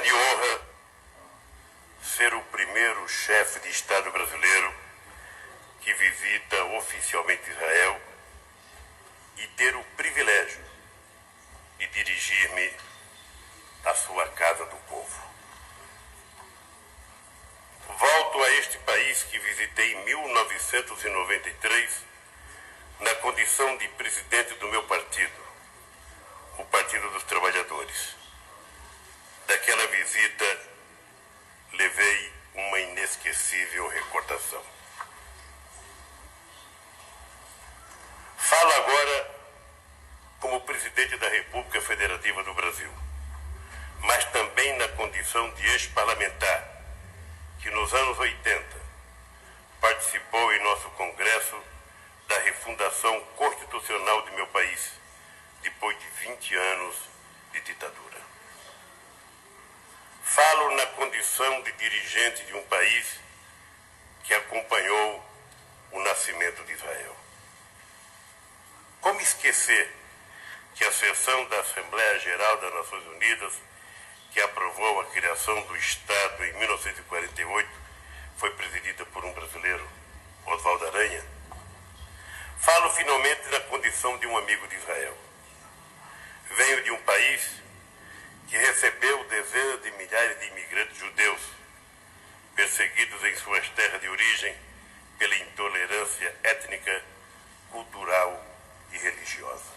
grande honra ser o primeiro chefe de Estado brasileiro que visita oficialmente Israel e ter o privilégio de dirigir-me à sua casa do povo. Volto a este país que visitei em 1993 na condição de presidente do meu partido, o Partido dos Trabalhadores. Daquela visita, levei uma inesquecível recordação. Falo agora como presidente da República Federativa do Brasil, mas também na condição de ex-parlamentar, que nos anos 80 participou em nosso Congresso da refundação constitucional de meu país, depois de 20 anos de ditadura. Falo na condição de dirigente de um país que acompanhou o nascimento de Israel. Como esquecer que a sessão da Assembleia Geral das Nações Unidas, que aprovou a criação do Estado em 1948, foi presidida por um brasileiro, Oswaldo Aranha? Falo finalmente na condição de um amigo de Israel. Venho de um país que recebeu dezenas de milhares de imigrantes judeus, perseguidos em suas terras de origem pela intolerância étnica, cultural e religiosa.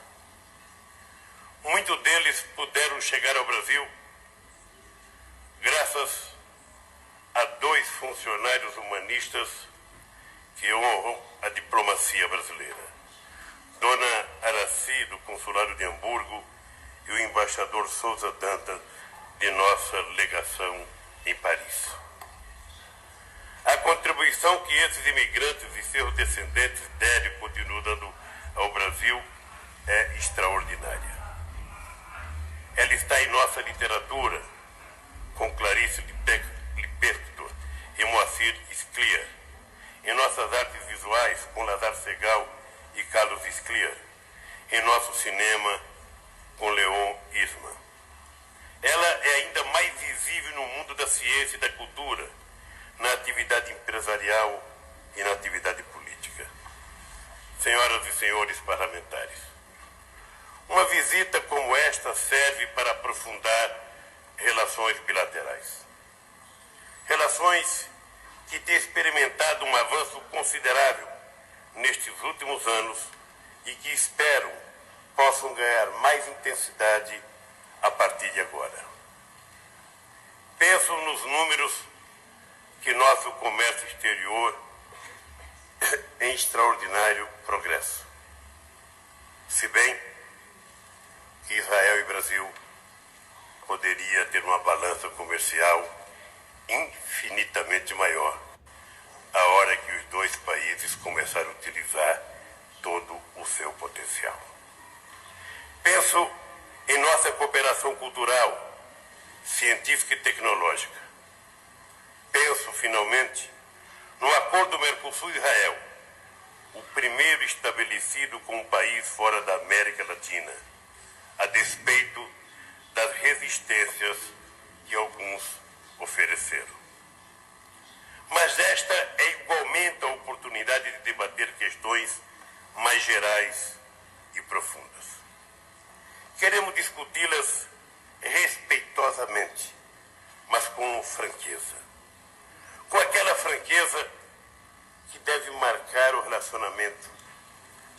Muitos deles puderam chegar ao Brasil graças a dois funcionários humanistas que honram a diplomacia brasileira: Dona Araci, do Consulado de Hamburgo, e o embaixador Souza Dantas, de nossa legação em Paris. A contribuição que esses imigrantes e seus descendentes deram e continuam dando ao Brasil é extraordinária. Ela está em nossa literatura, com Clarice Lispector e Moacir Scliar, em nossas artes visuais, com Lazar Segal e Carlos Scliar, em nosso cinema, com Leon Isman. Ela é ainda mais visível no mundo da ciência e da cultura, na atividade empresarial e na atividade política. Senhoras e senhores parlamentares, uma visita como esta serve para aprofundar relações bilaterais. Relações que têm experimentado um avanço considerável nestes últimos anos e que espero possam ganhar mais intensidade a partir de agora. Penso nos números que nosso comércio exterior em extraordinário progresso. Se bem que Israel e Brasil poderia ter uma balança comercial infinitamente maior a hora que os dois países começaram a utilizar todo o seu potencial. Penso em nossa cooperação cultural, científica e tecnológica. Penso, finalmente, no acordo Mercosul-Israel, o primeiro estabelecido com um país fora da América Latina, a despeito das resistências que alguns ofereceram. Mas esta é igualmente a oportunidade de debater questões mais gerais e profundas. Queremos discuti-las respeitosamente, mas com franqueza. Com aquela franqueza que deve marcar o relacionamento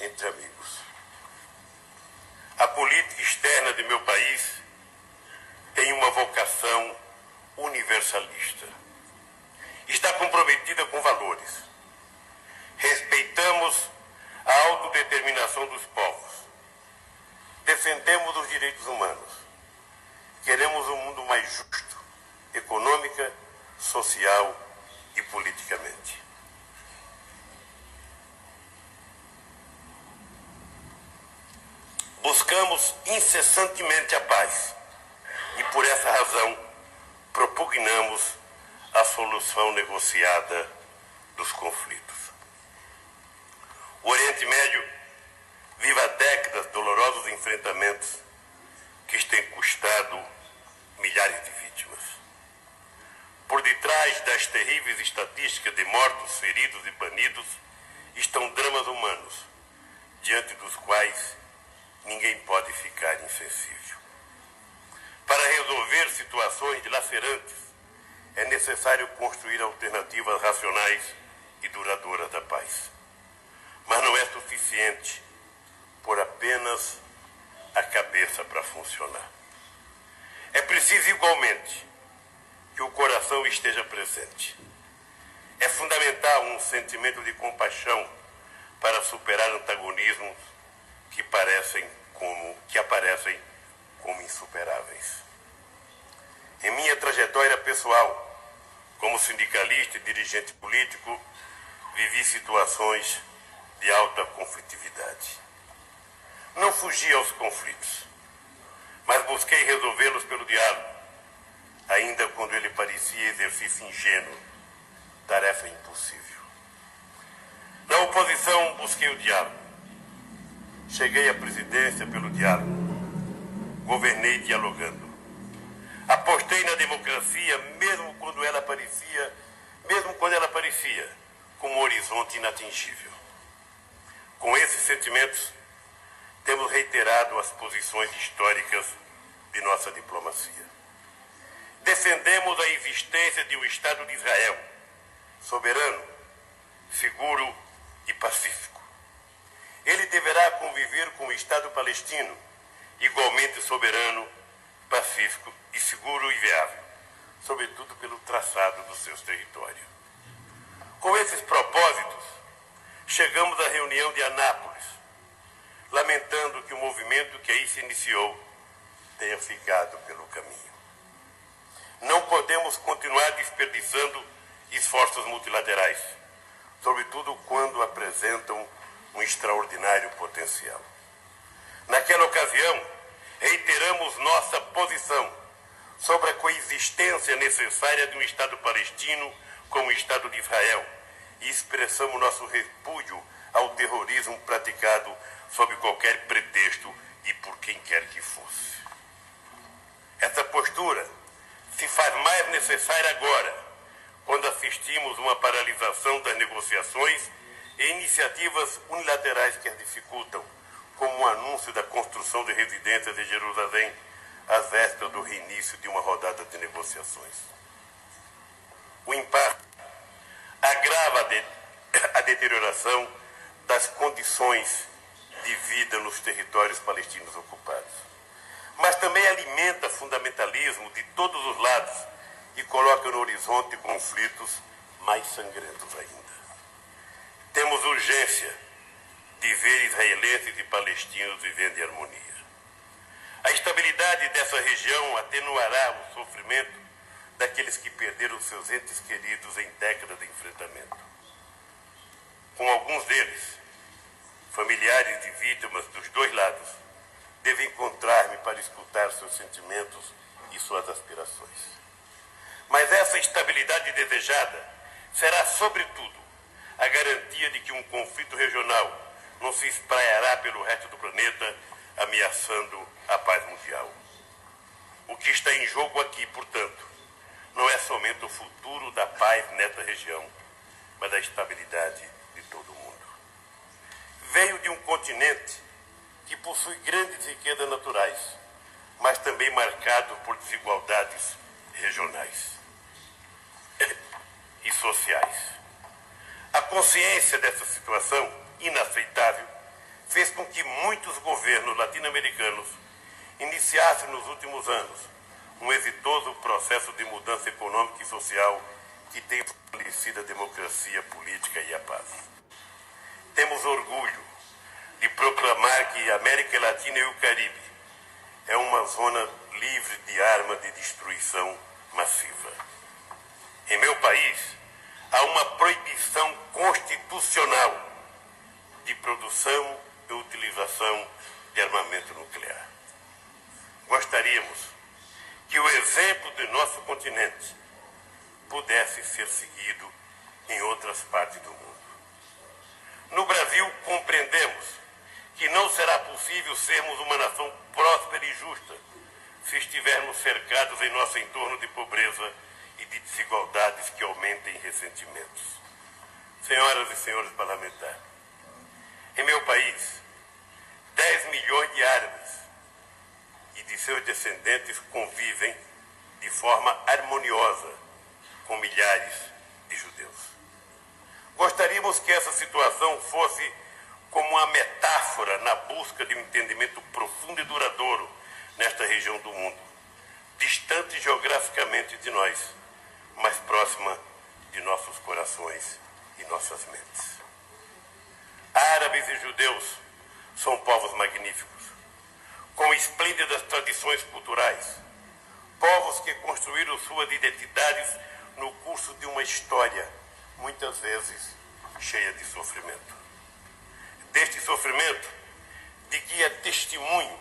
entre amigos. A política externa de meu país tem uma vocação universalista. Está comprometida com valores. Respeitamos a autodeterminação dos povos. Defendemos os direitos humanos. Queremos um mundo mais justo, econômica, social e politicamente. Buscamos incessantemente a paz e, por essa razão, propugnamos a solução negociada dos conflitos. O Oriente Médio vive há décadas dolorosos enfrentamentos que têm custado milhares de vítimas. trás das terríveis estatísticas de mortos, feridos e banidos estão dramas humanos, diante dos quais ninguém pode ficar insensível. Para resolver situações dilacerantes, é necessário construir alternativas racionais e duradouras da paz. Mas não é suficiente pôr apenas a cabeça para funcionar. É preciso, igualmente, que o coração esteja presente. É fundamental um sentimento de compaixão para superar antagonismos que aparecem como insuperáveis. Em minha trajetória pessoal, como sindicalista e dirigente político, vivi situações de alta conflitividade. Não fugi aos conflitos, mas busquei resolvê-los pelo diálogo, ainda quando ele parecia exercício ingênuo, tarefa impossível. Na oposição, busquei o diálogo. Cheguei à presidência pelo diálogo. Governei dialogando. Apostei na democracia mesmo quando ela parecia como um horizonte inatingível. Com esses sentimentos, temos reiterado as posições históricas de nossa diplomacia. Defendemos a existência de um Estado de Israel, soberano, seguro e pacífico. Ele deverá conviver com o Estado palestino, igualmente soberano, pacífico e seguro e viável, sobretudo pelo traçado dos seus territórios. Com esses propósitos, chegamos à reunião de Anápolis, lamentando que o movimento que aí se iniciou tenha ficado pelo caminho. Não podemos continuar desperdiçando esforços multilaterais, sobretudo quando apresentam um extraordinário potencial. Naquela ocasião, reiteramos nossa posição sobre a coexistência necessária de um Estado palestino com o Estado de Israel e expressamos nosso repúdio ao terrorismo praticado sob qualquer pretexto e por quem quer que fosse. Essa postura se faz mais necessária agora, quando assistimos uma paralisação das negociações e iniciativas unilaterais que as dificultam, como o anúncio da construção de residências em Jerusalém, às vésperas do reinício de uma rodada de negociações. O impacto agrava a deterioração das condições de vida nos territórios palestinos ocupados, mas também alimenta fundamentalismo de todos os lados e coloca no horizonte conflitos mais sangrentos ainda. Temos urgência de ver israelenses e palestinos vivendo em harmonia. A estabilidade dessa região atenuará o sofrimento daqueles que perderam seus entes queridos em décadas de enfrentamento. Com alguns deles, familiares de vítimas dos dois lados, devo encontrar-me para escutar seus sentimentos e suas aspirações. Mas essa estabilidade desejada será, sobretudo, a garantia de que um conflito regional não se espraiará pelo resto do planeta, ameaçando a paz mundial. O que está em jogo aqui, portanto, não é somente o futuro da paz nessa região, mas a estabilidade de todo o mundo. Veio de um continente que possui grandes riquezas naturais, mas também marcado por desigualdades regionais e sociais. A consciência dessa situação inaceitável fez com que muitos governos latino-americanos iniciassem nos últimos anos um exitoso processo de mudança econômica e social que tem fortalecido a democracia política e a paz. Temos orgulho de proclamar que a América Latina e o Caribe é uma zona livre de armas de destruição massiva. Em meu país, há uma proibição constitucional de produção e utilização de armamento nuclear. Gostaríamos que o exemplo do nosso continente pudesse ser seguido em outras partes do mundo. No Brasil, compreendemos que não será possível sermos uma nação próspera e justa se estivermos cercados em nosso entorno de pobreza e de desigualdades que aumentem ressentimentos. Senhoras e senhores parlamentares, em meu país, 10 milhões de árabes e de seus descendentes convivem de forma harmoniosa com milhares de judeus. Gostaríamos que essa situação fosse como uma metáfora na busca de um entendimento profundo e duradouro nesta região do mundo, distante geograficamente de nós, mas próxima de nossos corações e nossas mentes. Árabes e judeus são povos magníficos, com esplêndidas tradições culturais, povos que construíram suas identidades no curso de uma história, muitas vezes cheia de sofrimento. Deste sofrimento, de que é testemunho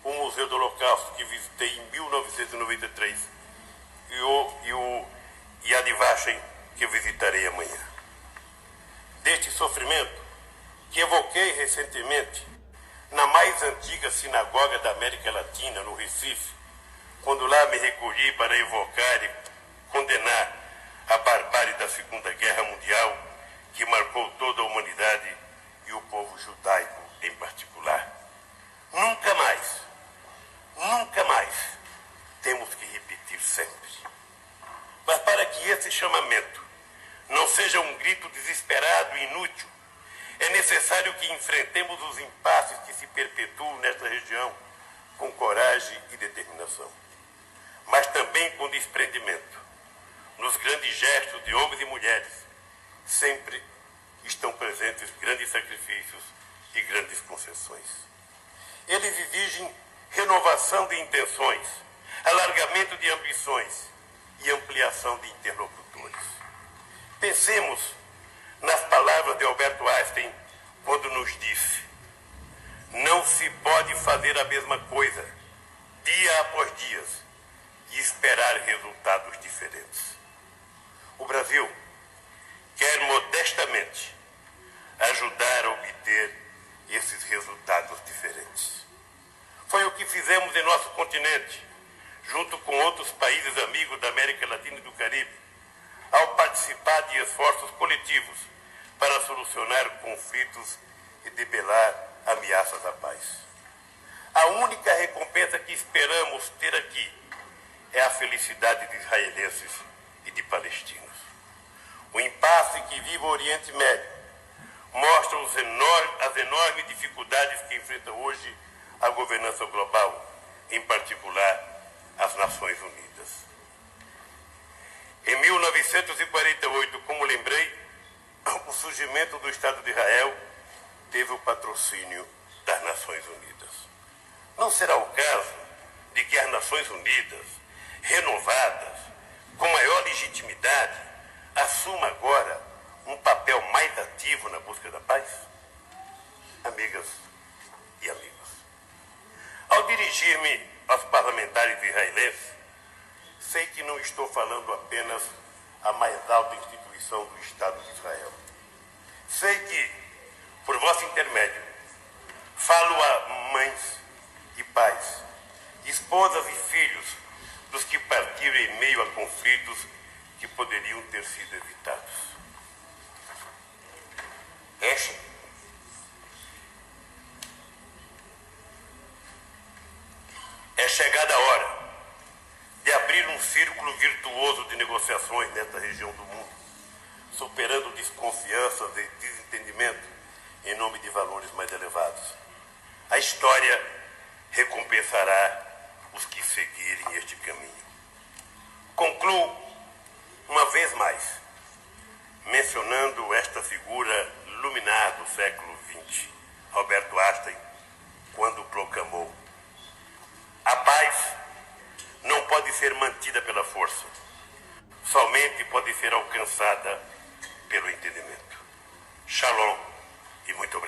o Museu do Holocausto, que visitei em 1993, e o Yad Vashem, que visitarei amanhã. Deste sofrimento, que evoquei recentemente na mais antiga sinagoga da América Latina, no Recife, quando lá me recolhi para evocar e condenar a barbárie da Segunda Guerra Mundial, que marcou toda a humanidade e o povo judaico em particular. Nunca mais temos que repetir sempre. Mas para que esse chamamento não seja um grito desesperado e inútil, é necessário que enfrentemos os impasses que se perpetuam nesta região com coragem e determinação, mas também com desprendimento. Nos grandes gestos de homens e mulheres, sempre estão presentes grandes sacrifícios e grandes concessões. Eles exigem renovação de intenções, alargamento de ambições e ampliação de interlocutores. Pensemos nas palavras de Albert Einstein, quando nos disse: não se pode fazer a mesma coisa, dia após dia, e esperar resultados diferentes. O Brasil quer modestamente ajudar a obter esses resultados diferentes. Foi o que fizemos em nosso continente, junto com outros países amigos da América Latina e do Caribe, ao participar de esforços coletivos para solucionar conflitos e debelar ameaças à paz. A única recompensa que esperamos ter aqui é a felicidade de israelenses e de palestinos. O impasse que vive o Oriente Médio mostra as enormes dificuldades que enfrenta hoje a governança global, em particular as Nações Unidas. Em 1948, como lembrei, o surgimento do Estado de Israel teve o patrocínio das Nações Unidas. Não será o caso de que as Nações Unidas, renovadas, com maior legitimidade, assuma agora um papel mais ativo na busca da paz? Amigas e amigos, ao dirigir-me aos parlamentares israelenses, sei que não estou falando apenas à mais alta instituição do Estado de Israel. Sei que, por vosso intermédio, falo a mães e pais, esposas e filhos dos que partiram em meio a conflitos que poderiam ter sido evitados. É chegada a hora de abrir um círculo virtuoso de negociações nesta região do mundo, superando desconfianças e desentendimento em nome de valores mais elevados. A história recompensará os que seguirem este caminho. Concluo, uma vez mais, mencionando esta figura luminar do século XX, Alberto Einstein, quando proclamou: a paz não pode ser mantida pela força, somente pode ser alcançada pelo entendimento. Shalom e muito obrigado.